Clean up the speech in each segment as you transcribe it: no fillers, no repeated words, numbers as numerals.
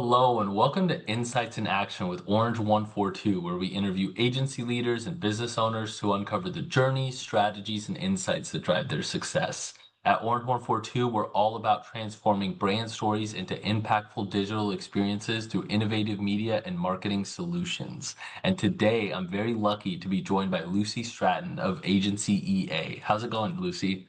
Hello and welcome to Insights in Action with Orange 142, where we interview agency leaders and business owners to uncover the journeys, strategies, and insights that drive their success. At Orange 142, we're all about transforming brand stories into impactful digital experiences through innovative media and marketing solutions. And today, I'm very lucky to be joined by Lucy Stratton of Agency EA. How's it going, Lucy?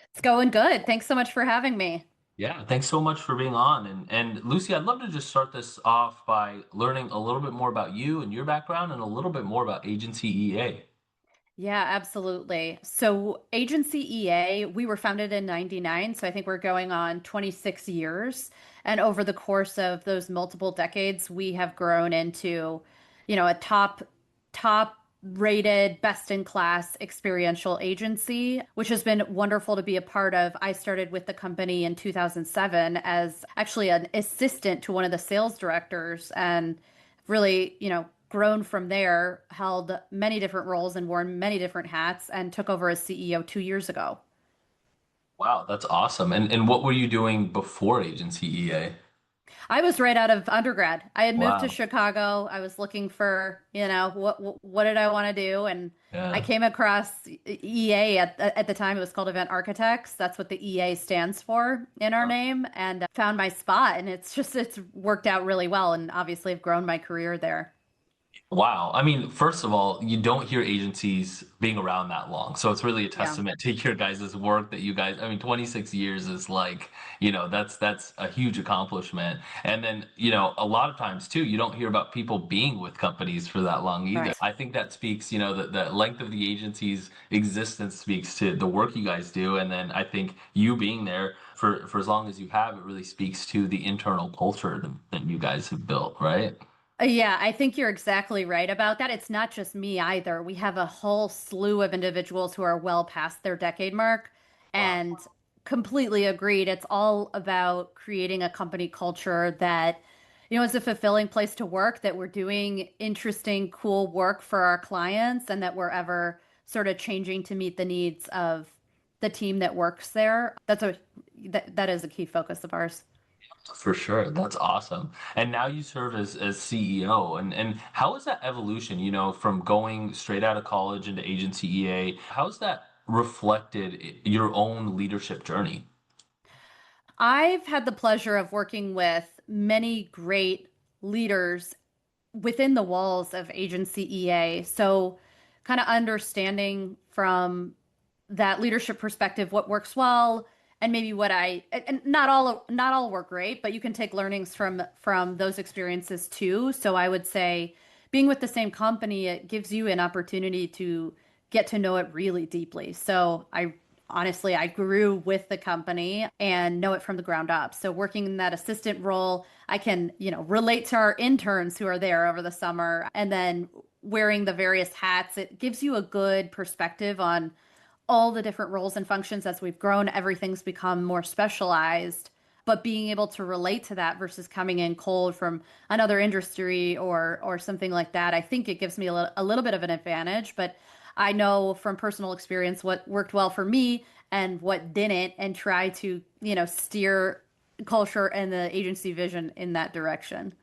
It's going good. Thanks so much for having me. Yeah, thanks so much for being on. And Lucy, I'd love to just start this off by learning a little bit more about you and your background and a little bit more about Agency EA. Yeah, absolutely. So, Agency EA, we were founded in 99, so I think we're going on 26 years. And over the course of those multiple decades, we have grown into, a top rated best in class experiential agency, which has been wonderful to be a part of. I started with the company in 2007 as actually an assistant to one of the sales directors and really, grown from there, held many different roles and worn many different hats, and took over as CEO 2 years ago. Wow, that's awesome. And what were you doing before Agency EA? I was right out of undergrad. I had moved to Wow. Chicago. I was looking for, what did I want to do? And I Yeah. came across EA at the time. It was called Event Architects. That's what the EA stands for in our name, and found my spot. And it's worked out really well. And obviously, I've grown my career there. Wow. I mean, first of all, you don't hear agencies being around that long. So it's really a Yeah. testament to your guys' work that you guys, I mean, 26 years is like, that's a huge accomplishment. And then, a lot of times too, you don't hear about people being with companies for that long either. Right. I think that speaks, the length of the agency's existence speaks to the work you guys do. And then I think you being there for as long as you have, it really speaks to the internal culture that you guys have built, right? Yeah, I think you're exactly right about that. It's not just me either. We have a whole slew of individuals who are well past their decade mark Wow. and completely agreed. It's all about creating a company culture that, is a fulfilling place to work, that we're doing interesting, cool work for our clients, and that we're ever sort of changing to meet the needs of the team that works there. That is a key focus of ours. For sure. That's awesome. And now you serve as CEO. And how is that evolution, from going straight out of college into agency EA? How's that reflected your own leadership journey? I've had the pleasure of working with many great leaders within the walls of Agency EA. So, kind of understanding from that leadership perspective what works well and maybe what I and not all work great, but you can take learnings from those experiences too. So I would say being with the same company, it gives you an opportunity to get to know it really deeply. So I honestly, I grew with the company and know it from the ground up. So working in that assistant role, I can, relate to our interns who are there over the summer and then wearing the various hats. It gives you a good perspective on all the different roles and functions as we've grown. Everything's become more specialized. But being able to relate to that versus coming in cold from another industry or something like that, I think it gives me a little bit of an advantage. But I know from personal experience what worked well for me and what didn't, and try to, steer culture and the agency vision in that direction.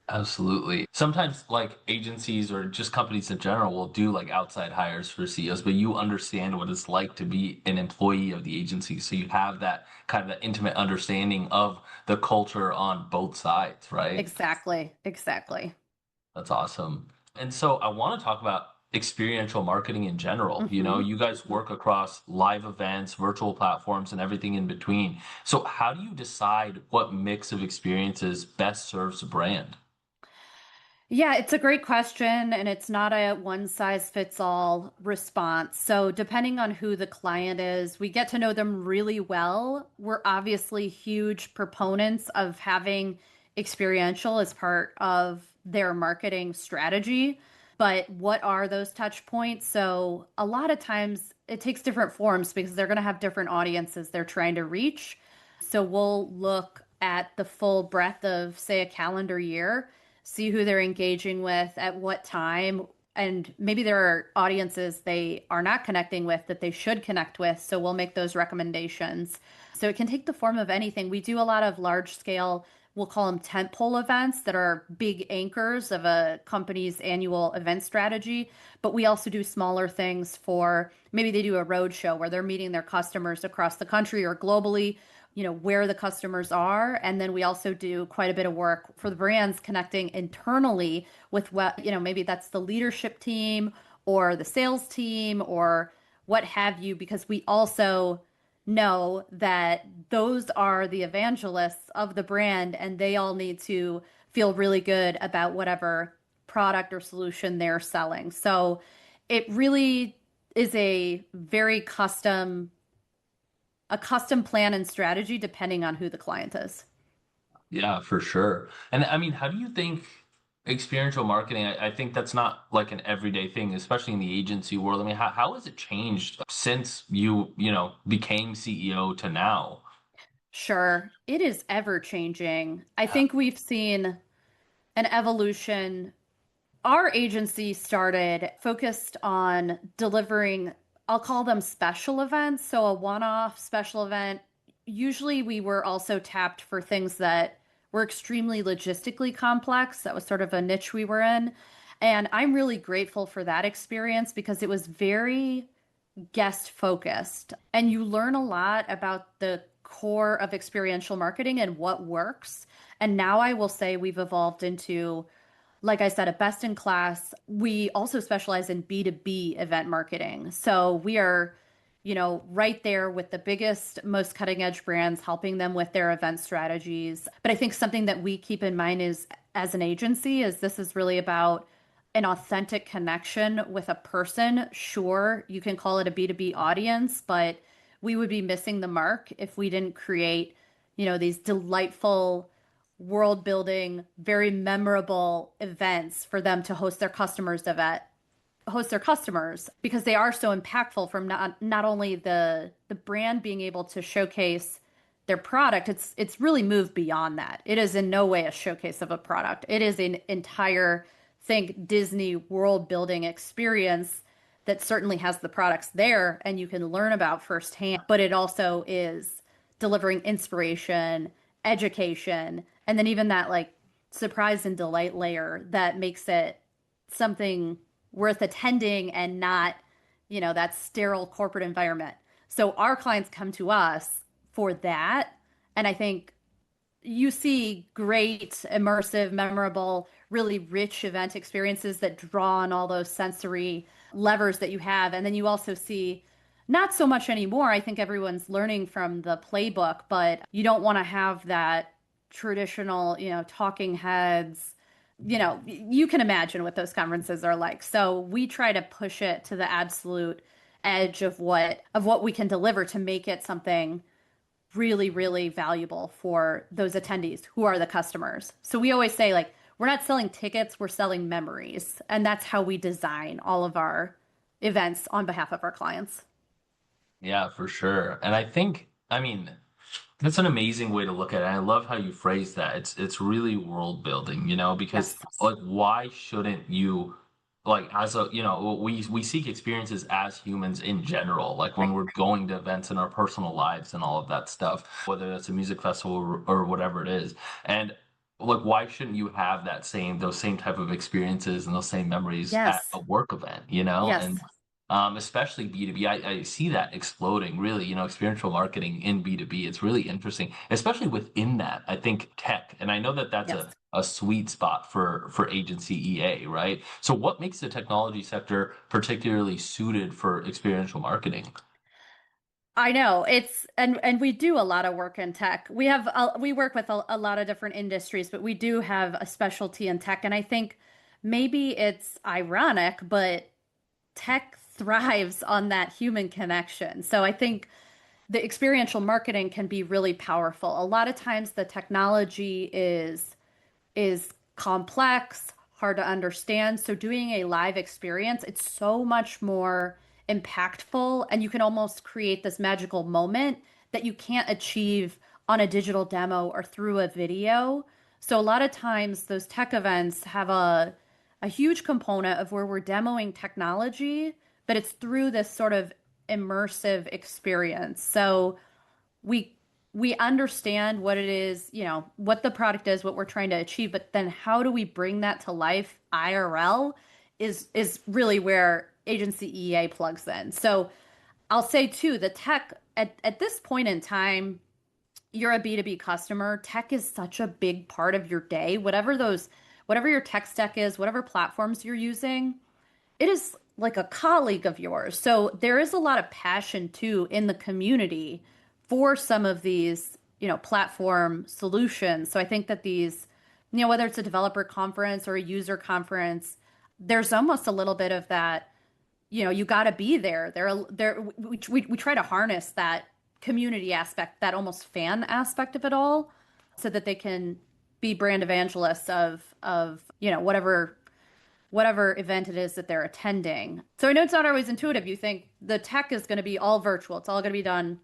Absolutely. Sometimes like agencies or just companies in general will do like outside hires for CEOs, but you understand what it's like to be an employee of the agency. So you have that kind of that intimate understanding of the culture on both sides, right? Exactly, exactly. That's awesome. And so I want to talk about experiential marketing in general. Hmm. You guys work across live events, virtual platforms, and everything in between. So how do you decide what mix of experiences best serves a brand? Yeah, it's a great question, and it's not a one size fits all response. So, depending on who the client is, we get to know them really well. We're obviously huge proponents of having experiential as part of their marketing strategy. But what are those touch points? So, a lot of times it takes different forms because they're going to have different audiences they're trying to reach. So, we'll look at the full breadth of, say, a calendar year, see who they're engaging with at what time, and maybe there are audiences they are not connecting with that they should connect with. So we'll make those recommendations. So it can take the form of anything. We do a lot of large scale we'll call them tentpole events that are big anchors of a company's annual event strategy. But we also do smaller things for maybe they do a road show where they're meeting their customers across the country or globally, where the customers are. And then we also do quite a bit of work for the brands connecting internally with what, maybe that's the leadership team or the sales team or what have you, because we also know that those are the evangelists of the brand and they all need to feel really good about whatever product or solution they're selling. So it really is a custom plan and strategy depending on who the client is. Yeah, for sure. And I mean, how do you think experiential marketing, I think that's not like an everyday thing, especially in the agency world. I mean, how has it changed since became CEO to now? Sure, it is ever changing. I think we've seen an evolution. Our agency started focused on delivering, I'll call them special events. So a one-off special event. Usually we were also tapped for things that were extremely logistically complex. That was sort of a niche we were in. And I'm really grateful for that experience because it was very guest focused. And you learn a lot about the core of experiential marketing and what works. And now I will say we've evolved into, like I said, a best in class. We also specialize in B2B event marketing. So we are, right there with the biggest, most cutting edge brands, helping them with their event strategies. But I think something that we keep in mind is as an agency is this is really about an authentic connection with a person. Sure, you can call it a B2B audience, but we would be missing the mark if we didn't create, these delightful world building, very memorable events for them to host their customers because they are so impactful from not only the brand being able to showcase their product, it's really moved beyond that. It is in no way a showcase of a product. It is an entire think Disney world building experience that certainly has the products there and you can learn about firsthand, but it also is delivering inspiration, education, and then even that like surprise and delight layer that makes it something worth attending and not, that sterile corporate environment. So our clients come to us for that. And I think you see great, immersive, memorable, really rich event experiences that draw on all those sensory levers that you have. And then you also see not so much anymore. I think everyone's learning from the playbook, but you don't want to have that traditional, talking heads. You can imagine what those conferences are like. So we try to push it to the absolute edge of what we can deliver to make it something really, really valuable for those attendees who are the customers. So we always say, like, we're not selling tickets, we're selling memories. And that's how we design all of our events on behalf of our clients. Yeah, for sure. And I think, I mean, that's an amazing way to look at it. I love how you phrase that. It's really world building, because Yes. like why shouldn't you like as a we seek experiences as humans in general, like when Right. we're going to events in our personal lives and all of that stuff, whether that's a music festival or whatever it is. And like why shouldn't you have those same type of experiences and those same memories at Yes. a work event, Yes. And especially B2B. I see that exploding really, experiential marketing in B2B. It's really interesting, especially within that. I think tech, and I know that that's Yes. a sweet spot for agency EA, right? So what makes the technology sector particularly suited for experiential marketing? I know and we do a lot of work in tech. We work with a lot of different industries, but we do have a specialty in tech. And I think maybe it's ironic, but tech thrives on that human connection. So I think the experiential marketing can be really powerful. A lot of times the technology is complex, hard to understand. So doing a live experience, it's so much more impactful and you can almost create this magical moment that you can't achieve on a digital demo or through a video. So a lot of times those tech events have a huge component of where we're demoing technology, but it's through this sort of immersive experience. So we we understand what it is, what the product is, what we're trying to achieve, but then how do we bring that to life IRL is really where agency EA plugs in. So I'll say too, the tech at this point in time, you're a B2B customer, tech is such a big part of your day. Whatever your tech stack is, whatever platforms you're using, it is like a colleague of yours. So there is a lot of passion too in the community for some of these, platform solutions. So I think that these, whether it's a developer conference or a user conference, there's almost a little bit of that, you got to be there. We try to harness that community aspect, that almost fan aspect of it all, so that they can be brand evangelists of, whatever event it is that they're attending. So I know it's not always intuitive. You think the tech is going to be all virtual. It's all going to be done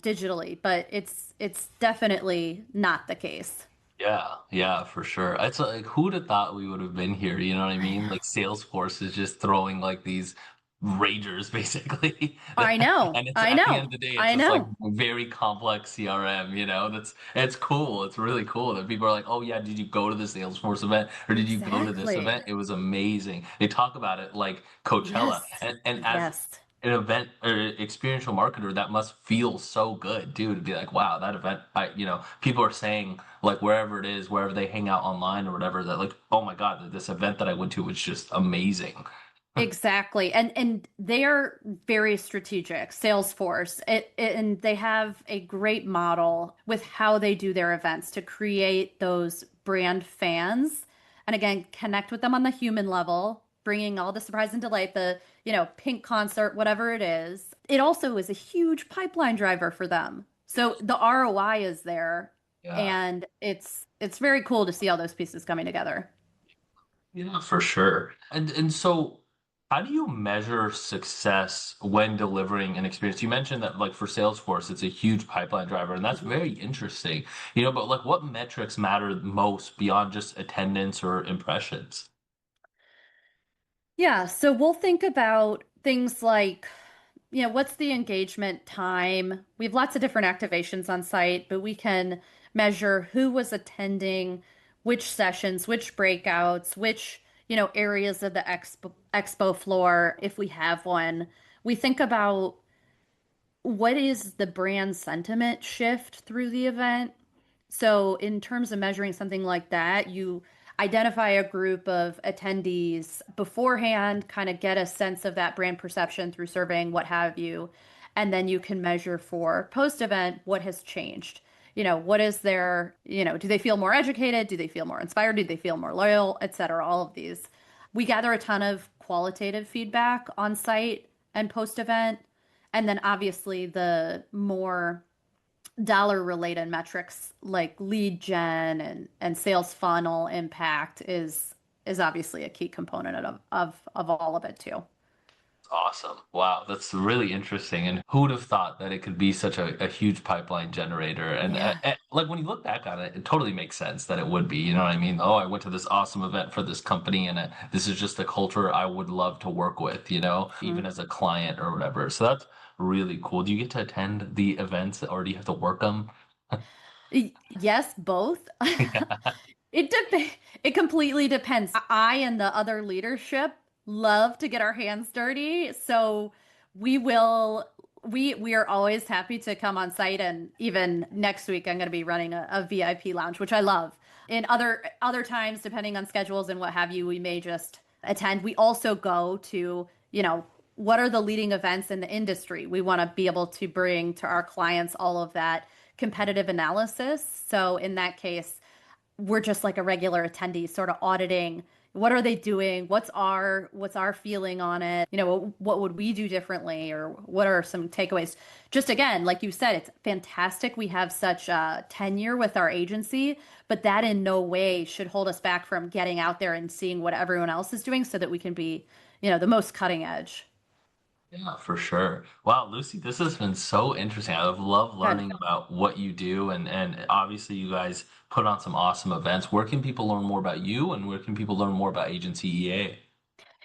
digitally, but it's definitely not the case. Yeah, yeah, for sure. It's like who'd have thought we would have been here? You know what I I mean? know. Like Salesforce is just throwing like these ragers basically. I know. And it's I at the know. end of the day, it's I just like know. very complex CRM, it's cool. It's really cool that people are like, oh yeah, did you go to the Salesforce event or did you go to this Exactly. event? It was amazing. They talk about it like Coachella. Yes. And as Yes. an event or experiential marketer, that must feel so good, dude, to be like, wow, that event, people are saying like wherever it is, wherever they hang out online or whatever, that like, oh my God, this event that I went to was just amazing. Exactly. And they are very strategic, Salesforce. And they have a great model with how they do their events to create those brand fans. And again, connect with them on the human level, bringing all the surprise and delight, the, pink concert, whatever it is. It also is a huge pipeline driver for them. So the ROI is there, Yeah. and it's very cool to see all those pieces coming together. Yeah, for sure. And so how do you measure success when delivering an experience? You mentioned that like for Salesforce, it's a huge pipeline driver, and that's Mhm. very interesting. But like what metrics matter most beyond just attendance or impressions? Yeah, so we'll think about things like, what's the engagement time? We have lots of different activations on site, but we can measure who was attending, which sessions, which breakouts, which, areas of the expo floor, if we have one. We think about what is the brand sentiment shift through the event. So, in terms of measuring something like that, you identify a group of attendees beforehand, kind of get a sense of that brand perception through surveying, what have you. And then you can measure for post event what has changed. What is their, do they feel more educated? Do they feel more inspired? Do they feel more loyal, et cetera? All of these. We gather a ton of qualitative feedback on site and post event. And then obviously the more dollar related metrics like lead gen and sales funnel impact is obviously a key component of all of it too. Awesome. Wow, that's really interesting. And who'd have thought that it could be such a huge pipeline generator? And Yeah. like when you look back on it, it totally makes sense that it would be. You know what I mean? Oh, I went to this awesome event for this company, and this is just a culture I would love to work with, even Mhm. as a client or whatever. So that's really cool. Do you get to attend the events or do you have to work them? Yes, both. It completely depends. I and the other leadership love to get our hands dirty, so we will we are always happy to come on site, and even next week I'm going to be running a VIP lounge, which I love. In other times, depending on schedules and what have you, we may just attend. We also go to, what are the leading events in the industry? We want to be able to bring to our clients all of that competitive analysis. So in that case, we're just like a regular attendee, sort of auditing what are they doing, what's our feeling on it, what would we do differently, or what are some takeaways. Just again, like you said, it's fantastic we have such tenure with our agency, but that in no way should hold us back from getting out there and seeing what everyone else is doing so that we can be, the most cutting edge. Yeah, for sure. Wow, Lucy, this has been so interesting. I've loved Good. learning about what you do, and obviously you guys put on some awesome events. Where can people learn more about you, and where can people learn more about Agency EA?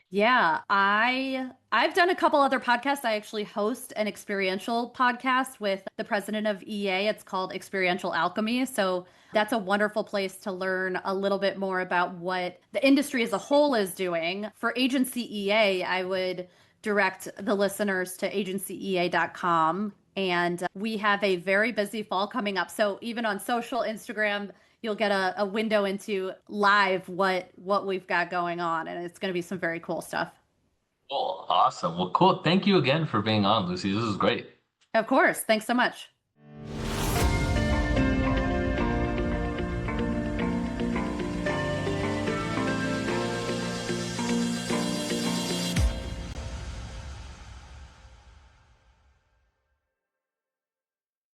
Yeah, I I've done a couple other podcasts. I actually host an experiential podcast with the president of EA. It's called Experiential Alchemy. So that's a wonderful place to learn a little bit more about what the industry as a whole is doing. For Agency EA, I would direct the listeners to agencyea.com. And we have a very busy fall coming up. So even on social, Instagram, you'll get a window into live what we've got going on. And it's going to be some very cool stuff. Cool. Awesome. Well, cool. Thank you again for being on, Lucy. This is great. Of course. Thanks so much.